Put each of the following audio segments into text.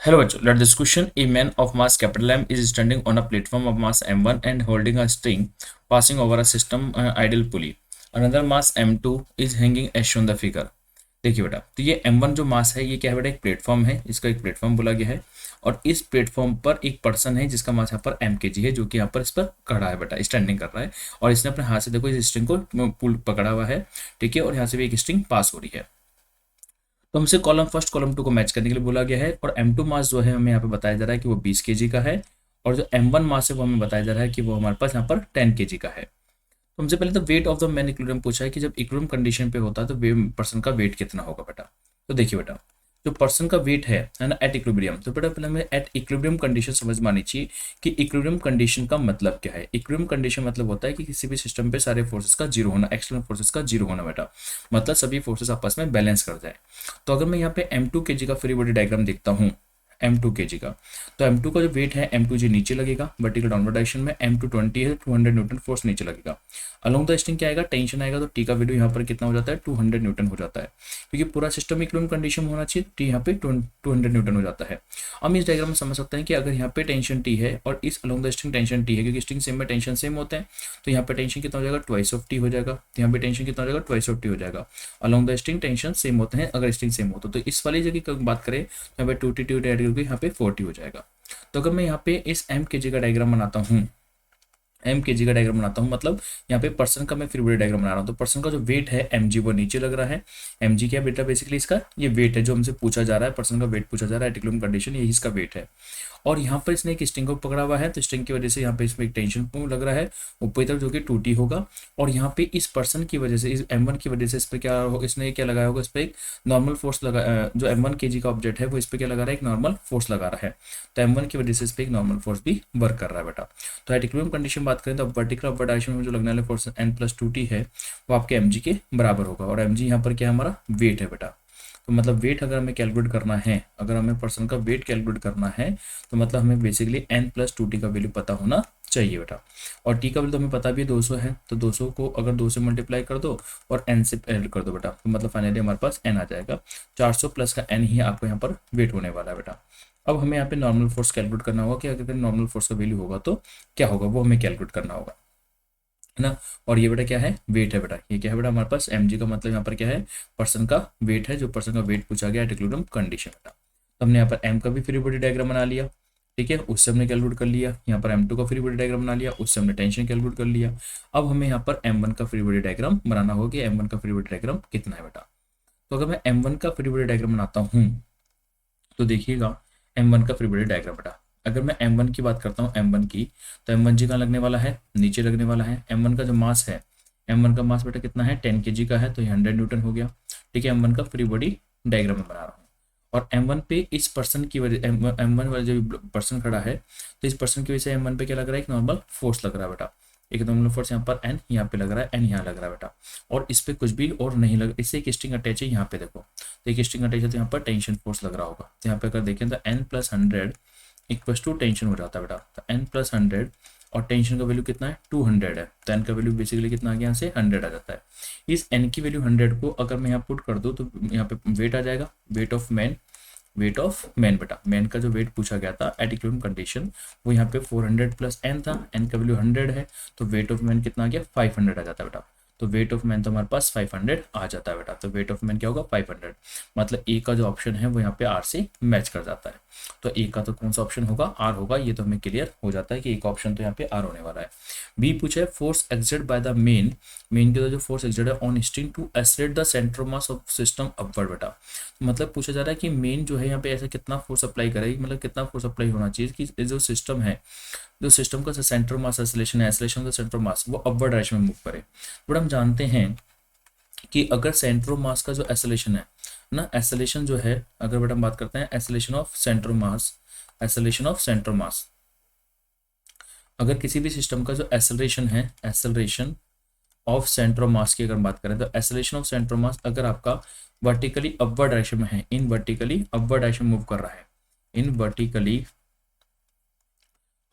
Hello, bachcho. Let this question. A man of mass capital M is standing on a platform of mass M1 and holding a string passing over a system idle pulley. Another mass M2 is hanging as shown the figure. देखिए बेटा, तो ये M1 जो मास है ये क्या है बेटा, एक प्लेटफॉर्म है, इसका एक प्लेटफॉर्म बोला गया है और इस प्लेटफॉर्म पर एक पर्सन है जिसका मास यहाँ पर M kg है, जो कि यहाँ पर इस पर खड़ा है बेटा, स्टैंडिंग कर रहा है और इसने अपने हाथ से देखो इस स्ट्रिंग को पुल पकड़ा हुआ है, ठीक है, और यहाँ से भी एक स्ट्रिंग पास हो रही है। तो हमसे कॉलम फर्स्ट कॉलम टू को मैच करने के लिए बोला गया है और M2 मास जो है हमें यहाँ पे बताया जा रहा है कि वो 20 kg का है और जो M1 मास है वो हमें बताया जा रहा है कि वो हमारे पास यहाँ पर 10 kg का है। तो हमसे पहले तो weight of the man equilibrium पूछा है कि जब इक्विलिब्रियम कंडीशन पे होता है तो पर्सन का वेट कितना होगा बेटा। तो देखिए बेटा, जो पर्सन का वेट है ना एट इक्विलिब्रियम, तो बेटा पहले हमें एट इक्विलिब्रियम कंडीशन समझ में आनी चाहिए कि इक्विलिब्रियम कंडीशन का मतलब क्या है। इक्विलिब्रियम कंडीशन मतलब होता है कि किसी भी सिस्टम पे सारे फोर्सेस का जीरो होना, एक्सटर्नल फोर्सेस का जीरो होना बेटा, मतलब सभी फोर्सेस आपस में बैलेंस कर जाए। तो अगर मैं यहाँ पे M2 kg का फ्री बॉडी डायग्राम देखता हूँ, M2 kg का, तो M2 का जो वेट है M2g नीचे लगेगा वर्टिकल डाउनवर्ड डायरेक्शन में, M2 20 है, 200 न्यूटन फोर्स नीचे लगेगा। अलोंग द स्ट्रिंग क्या आएगा, टेंशन आएगा, तो टी का वैल्यू यहाँ पर कितना हो जाता है, 200 न्यूटन हो जाता है, क्योंकि पूरा सिस्टम इक्विलिब्रियम कंडीशन में होना चाहिए, टी यहाँ पे 200 न्यूटन हो जाता है। हम इस डायग्राम में समझ सकते हैं कि अगर यहाँ पे टेंशन टी है और इस along the string tension T है, क्योंकि स्ट्रिंग सेम में टेंशन सेम होते हैं, तो यहाँ पे टेंशन कितना हो जाएगा, ट्वाइस ऑफ टी हो जाएगा, तो यहाँ पे टेंशन कितना हो जाएगा, ट्वाइस ऑफ टी हो जाएगा। Along the string tension same होते हैं अगर स्ट्रिंग सेम हो तो इस वाली जगह की बात करें तो यहाँ पे 2t ऐड करके यहाँ पे 4t हो जाएगा। तो अगर मैं यहाँ पे इस M kg का डायग्राम बनाता हूँ, M kg का डायग्राम बनाता हूँ, मतलब यहाँ पे पर्सन का मैं फ्री बॉडी डायग्राम बना रहा हूँ, तो पर्सन का जो वेट है mg वो नीचे लग रहा है। mg क्या बेटा, बेसिकली इसका ये वेट है जो हमसे पूछा जा रहा है, पर्सन का वेट पूछा जा रहा है, इक्विलिब्रियम कंडीशन यही इसका वेट है। और यहाँ पर इसने एक स्ट्रिंग को पकड़ा हुआ है, तो स्ट्रिंग की वजह से यहाँ पे इसमें एक टेंशन लग रहा है ऊपर तरफ जो कि 2t होगा, और यहाँ पे इस पर्सन की वजह से, इस M1 की वजह से इस पर क्या इसने क्या लगाया होगा, इस पर एक नॉर्मल फोर्स लगा, जो M1 kg का ऑब्जेक्ट है वो इस पर क्या लगा रहा है, एक नॉर्मल फोर्स लगा रहा है, तो M1 की वजह से इस पर एक नॉर्मल फोर्स भी वर्क कर रहा है बेटा। तो एट इक्विलिब्रियम कंडीशन बात करें तो वर्टिकल अपवर्ड डायरेक्शन में जो लगने वाले फोर्स n+2t है वो आपके mg के बराबर होगा, और mg यहाँ पर क्या है, हमारा वेट है बेटा। तो मतलब वेट अगर हमें कैलकुलेट करना है, अगर हमें पर्सन का वेट कैलकुलेट करना है तो मतलब हमें बेसिकली n+2t का वैल्यू पता होना चाहिए बेटा। और टी का वैल्यू तो हमें पता भी है 200 है, तो 200 को अगर 2 से मल्टीप्लाई कर दो और n से ऐड कर दो बेटा, तो मतलब फाइनली हमारे पास n आ जाएगा, 400 प्लस का n ही आपको यहाँ पर वेट होने वाला है बेटा। अब हमें यहाँ पे नॉर्मल फोर्स कैलकुलेट करना होगा कि अगर नॉर्मल फोर्स का वैल्यू होगा तो क्या होगा, वो हमें कैलकुलेट करना होगा, है ना। और ये बेटा क्या है, वेट है बेटा, ये क्या है बेटा, हमारे पास mg का मतलब यहाँ पर क्या है, पर्सन का वेट है, जो पर्सन का वेट पूछा गया इक्विलिब्रियम कंडीशन बेटा। तो हमने यहाँ पर m का भी फ्री बॉडी डायग्राम बना लिया, ठीक है, उससे हमने कैलकुलेट कर लिया। यहाँ पर M2 का फ्री बॉडी डायग्राम बना लिया, उससे हमने टेंशन कैलकुलेट कर लिया। अब हमें यहाँ पर M1 का फ्री बॉडी डायग्राम बनाना होगा कि M1 का फ्री बॉडी डायग्राम कितना है बेटा। तो अगर मैं M1 का फ्री बॉडी डायग्राम बनाता हूँ तो देखिएगा M1 का फ्री बॉडी डायग्राम बेटा, अगर मैं M1 की बात करता हूँ, M1 की, तो M1g कहाँ लगने वाला है, नीचे लगने वाला है। M1 का जो मास है, M1 का मास बेटा कितना है, 10 kg का है, तो ये 100 न्यूटन हो गया, ठीक है। M1 का फ्री बॉडी डायग्राम में बना रहा हूँ और M1 पे इस पर्सन की वजह, M1 वाला जो पर्सन खड़ा है, तो इस पर्सन की वजह से M1 पे क्या लग रहा है, एक नॉर्मल फोर्स लग रहा है बेटा, एक नॉर्मल फोर्स यहाँ पर n यहाँ पे लग रहा है, n यहाँ लग रहा है बेटा, और इस पे कुछ भी और नहीं लग, इससे एक स्ट्रिंग अटैच है यहाँ पे देखो, तो एक स्ट्रिंग अटैच है तो यहाँ पर टेंशन फोर्स लग रहा होगा। तो यहाँ पे अगर देखें तो n+100 इक्वल्स टू टेंशन हो जाता है बेटा, तो n+100 और टेंशन का वैल्यू कितना है, 200 है, तो n का वैल्यू बेसिकली कितना आ गया, यहाँ से 100 आ जाता है। इस n की वैल्यू 100 को अगर मैं यहाँ पुट कर दूँ तो यहाँ पे वेट आ जाएगा, weight of man, weight of man बेटा, मैन का जो वेट पूछा गया था एट इक्विलिब्रियम कंडीशन वो यहाँ पे 400 प्लस n था, n का वैल्यू 100 है, तो वेट ऑफ मैन कितना आ गया, 500 आ जाता है बेटा। तो वेट ऑफ मैन तो हमारे पास 500 आ जाता है बेटा, तो वेट ऑफ मैन क्या होगा, 500, मतलब ए का जो ऑप्शन है वो यहाँ पे आर से मैच कर जाता है। तो ए का तो कौन सा ऑप्शन होगा, आर होगा, ये तो हमें क्लियर हो जाता है कि एक ऑप्शन तो यहाँ पे आर होने वाला है। बी पूछा है force exert by the man, man के जो फोर्स एक्सर्ट है on string to accelerate the centre mass of system upward बेटा, मतलब पूछा जा रहा है कि मेन जो है यहाँ पे ऐसा कितना फोर्स अप्लाई करेगी, मतलब कितना फोर्स अप्लाई होना चाहिए कि जो सिस्टम है, जो सिस्टम का सेंटर मास एक्सेलरेशन है, एक्सेलरेशन का सेंटर मास वो अपवर्ड डायरेक्शन में मूव करे। बट हम जानते हैं कि अगर सेंटर मास का जो एक्सेलरेशन है ना, एक्सेलरेशन जो है, अगर बेटा हम बात करते हैं acceleration of centre mass, acceleration of centre mass, अगर किसी भी सिस्टम का जो एक्सेलरेशन है, acceleration of centre of mass की अगर बात करें तो acceleration of centre of mass अगर आपका वर्टिकली अपवर्ड डायरेक्शन में है, इन वर्टिकली अपवर्ड डायरेक्शन मूव कर रहा है, इन वर्टिकली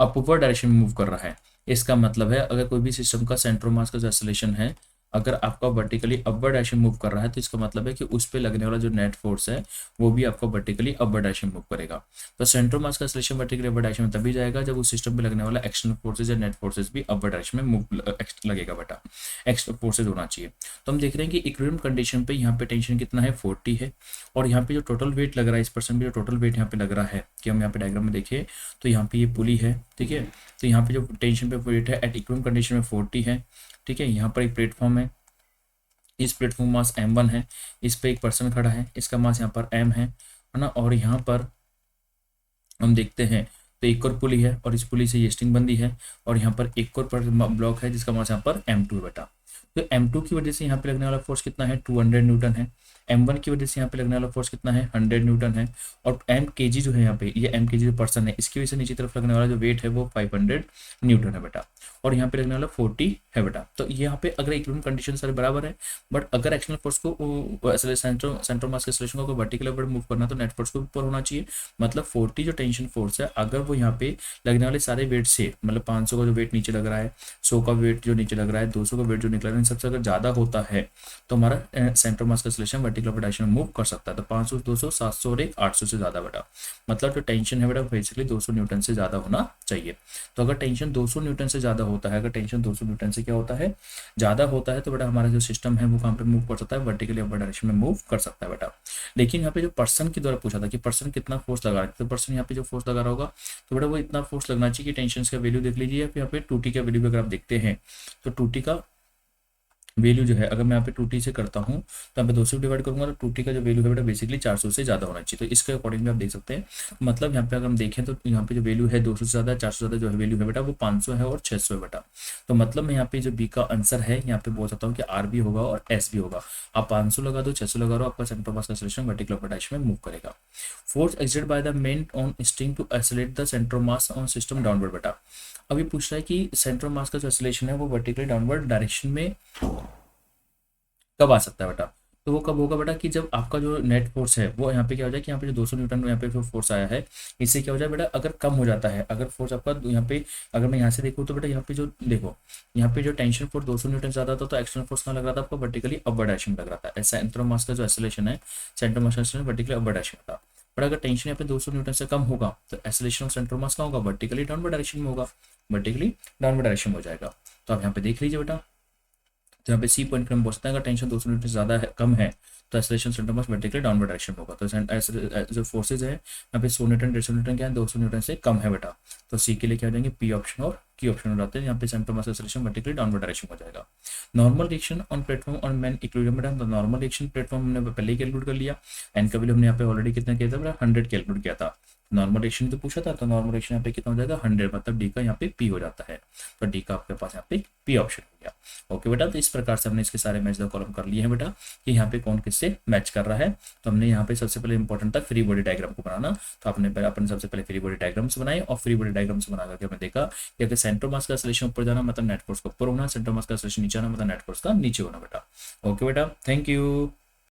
अपवर्ड डायरेक्शन में मूव कर रहा है, इसका मतलब है अगर कोई भी सिस्टम का सेंटर ऑफ मास का जो एक्सेलरेशन है अगर आपका वर्टिकली अपवर्ड डायरेक्शन मूव कर रहा है तो इसका मतलब है कि उस पे लगने वाला जो नेट फोर्स है वो भी आपका वर्टिकली अपवर्ड डायरेक्शन मूव करेगा। तो सेंटर ऑफ मास का एक्सेलरेशन वर्टिकली अपवर्ड डायरेक्शन में तभी जाएगा जब उस सिस्टम पे लगने वाला एक्सटर्नल फोर्सेज या नेट फोर्सेज भी अपवर्ड डायरेक्शन में मूव लगेगा बेटा, एक्सटर्नल फोर्सेज होना चाहिए। तो हम देख रहे हैं कि इक्विलिब्रियम कंडीशन पे यहाँ पे टेंशन कितना है 40 है, और यहाँ पे जो टोटल वेट लग रहा है इस पर्सन पे जो टोटल वेट यहाँ पे लग रहा है कि हम यहाँ पे डायग्राम में देखें तो यहाँ पे ये पुली है, ठीक है। तो यहाँ पे जो टेंशन पे वेट है एट इक्विलिब्रियम कंडीशन में 40 है, ठीक है। यहाँ पर एक प्लेटफॉर्म है, इस प्लेटफॉर्म मास m1 है, इस पे एक पर्सन खड़ा है, इसका मास यहाँ पर m है ना। और यहाँ पर हम देखते हैं तो एक और पुली है और इस पुली से ये स्ट्रिंग बंदी है, और यहाँ पर एक और ब्लॉक है जिसका मास यहाँ पर m2 बेटा। तो m2 की वजह से यहाँ पे लगने वाला फोर्स कितना है 200 न्यूटन है, m1 की वजह से यहाँ पे लगने वाला फोर्स कितना है 100 न्यूटन है, और m kg जो है यहाँ पे ये m kg जो पर्सन है इसकी वजह से नीचे तरफ लगने वाला जो वेट है वो 500 न्यूटन है बेटा, और यहाँ पे लगने वाला 40 है बेटा। तो यहाँ पे अगर इक्विलिब्रियम कंडीशन सारे बराबर है, बट अगर एक्सटर्नल फोर्स को सेंट्रो मास के एक्सेलरेशन को वर्टिकल अपवर्ड मूव करना तो नेट फोर्स को ऊपर होना चाहिए। मतलब 40 जो टेंशन फोर्स है अगर वो यहाँ पे लगने वाले सारे वेट से, मतलब 500 का जो वेट नीचे लग रहा है, 100 का वेट जो नीचे लग रहा है, 200 का वेट जो निकल रहा है, इन सबसे अगर ज़्यादा होता है तो हमारा सेंट्रो मास का एक्सेलरेशन वर्टिकल अपवर्ड डायरेक्शन में मूव कर सकता है। तो 500, 200, 700 और एक 800 से ज़्यादा बेटा, मतलब जो टेंशन है बेटा बेसिकली 200 न्यूटन से ज़्यादा होना चाहिए। तो अगर टेंशन 200 न्यूटन से ज़्यादा होता है, अगर टेंशन 200 न्यूटन से क्या होता है ज़्यादा होता है, तो बेटा हमारा जो सिस्टम है वो कहाँ पे मूव कर सकता है, वर्टिकली अपवर्ड डायरेक्शन में मूव कर सकता है बेटा। लेकिन यहाँ पे जो पर्सन के द्वारा पूछा था कि पर्सन कितना फोर्स लगा रहा है, तो पर्सन यहाँ पे जो फोर्स लगा रहा होगा तो बेटा वो इतना फोर्स लगना चाहिए कि टेंशन का वैल्यू देख लीजिए। यहाँ पे 2t का वैल्यू अगर आप देखते हैं तो 2t का वैल्यू जो है अगर मैं यहाँ पे 2t से करता हूँ तो यहाँ पे 200 डिवाइड करूंगा तो 2t का जो वैल्यू है बेटा बेसिकली 400 से ज़्यादा होना चाहिए। तो इसके अकॉर्डिंग भी आप देख सकते हैं, मतलब यहाँ पे अगर हम देखें तो यहाँ पे जो वैल्यू है 200 से ज़्यादा, 400 से ज़्यादा जो वैल्यू है बेटा वो 500 है और 600 है बेटा। तो मतलब मैं यहाँ पे जो बी का आंसर है यहाँ पे बोल सकता हूँ कि आर भी होगा और एस भी होगा। आप 500 लगा दो, 600 लगा दो, आपका सेंटर मास का एक्सेलरेशन वर्टिकल अपवर्ड डायरेक्शन में मूव करेगा। Force exerted by the man on string to accelerate the centre mass on system downward बेटा। अभी पूछ रहा है कि सेंटर मास का जो एक्सेलरेशन है वो वर्टिकली डाउनवर्ड डायरेक्शन में कब आ सकता है बेटा। तो वो कब होगा बेटा कि जब आपका जो नेट फोर्स है वो यहाँ पे क्या हो जाए कि यहाँ पे जो 200 न्यूटन यहाँ पे जो फोर्स आया है इससे क्या हो जाए बेटा, अगर कम हो जाता है, अगर फोर्स आपका यहाँ पे अगर मैं यहाँ से देखूँ तो बेटा यहाँ पे जो देखो यहाँ पे जो टेंशन फोर्स 200 न्यूटन ज़्यादा था तो एक्सटर्नल फोर्स कहाँ लग रहा था आपको वर्टिकली अपवर्ड डायरेक्शन लग रहा था। सेंटर मास का जो एक्सेलरेशन है centre mass acceleration vertically upward direction था। बट अगर टेंशन यहाँ पे 200 न्यूटन से कम होगा तो एक्सेलरेशन ऑफ सेंटर मास का होगा वर्टिकली डाउनवर्ड डायरेक्शन में होगा, वर्टिकली डाउनवर्ड डायरेक्शन में हो जाएगा। तो आप यहाँ पे देख लीजिए बेटा, तो यहाँ पे सी पॉइंट पे हम बोल सकते हैं अगर टेंशन 200 न्यूटन से ज़्यादा है कम है तो acceleration centre mass vertically downward direction में होगा। तो जो फोर्सेज है यहाँ पे 100 न्यूटन 150 न्यूटन क्या है 200 न्यूटन से कम है बेटा। तो सी के लिए क्या हो जाएंगे पी ऑप्शन और की ऑप्शन हो जाते हैं, यहाँ पे centre mass acceleration vertically downward direction हो जाएगा। Normal reaction on platform on man equilibrium बेटा, तो नॉर्मल रिएक्शन प्लेटफॉर्म हमने पहले ही कैलकुलेट कर लिया, एन का वैल्यू हमने यहाँ पे ऑलरेडी कितना किया था बेटा 100 कैलकुलेट किया था। नॉर्मल रिएक्शन तो पूछा था, तो नॉर्मल रिएक्शन यहाँ पे कितना हो जाएगा 100, मतलब डी का यहाँ पे पी हो जाता है। तो डी का आपके पास यहाँ पे पी ऑप्शन हो गया। ओके बेटा, तो इस प्रकार से हमने इसके सारे मैच द कॉलम कर लिए हैं बेटा कि यहाँ पे कौन किससे मैच कर रहा है। तो हमने यहाँ पे सबसे पहले इंपॉर्टेंट था फ्री बॉडी डायग्राम को बनाना, तो अपने सबसे पहले फ्री बॉडी डायग्राम्स बनाए और फ्री बॉडी डायग्राम्स बना करके हमने देखा कि अगर सेंटर मास का एक्सेलरेशन ऊपर जाना मतलब नेट फोर्स का ऊपर होना, सेंटर मास का एक्सेलरेशन नीचे आना मतलब नेट फोर्स का नीचे होना बेटा। ओके बेटा, थैंक यू।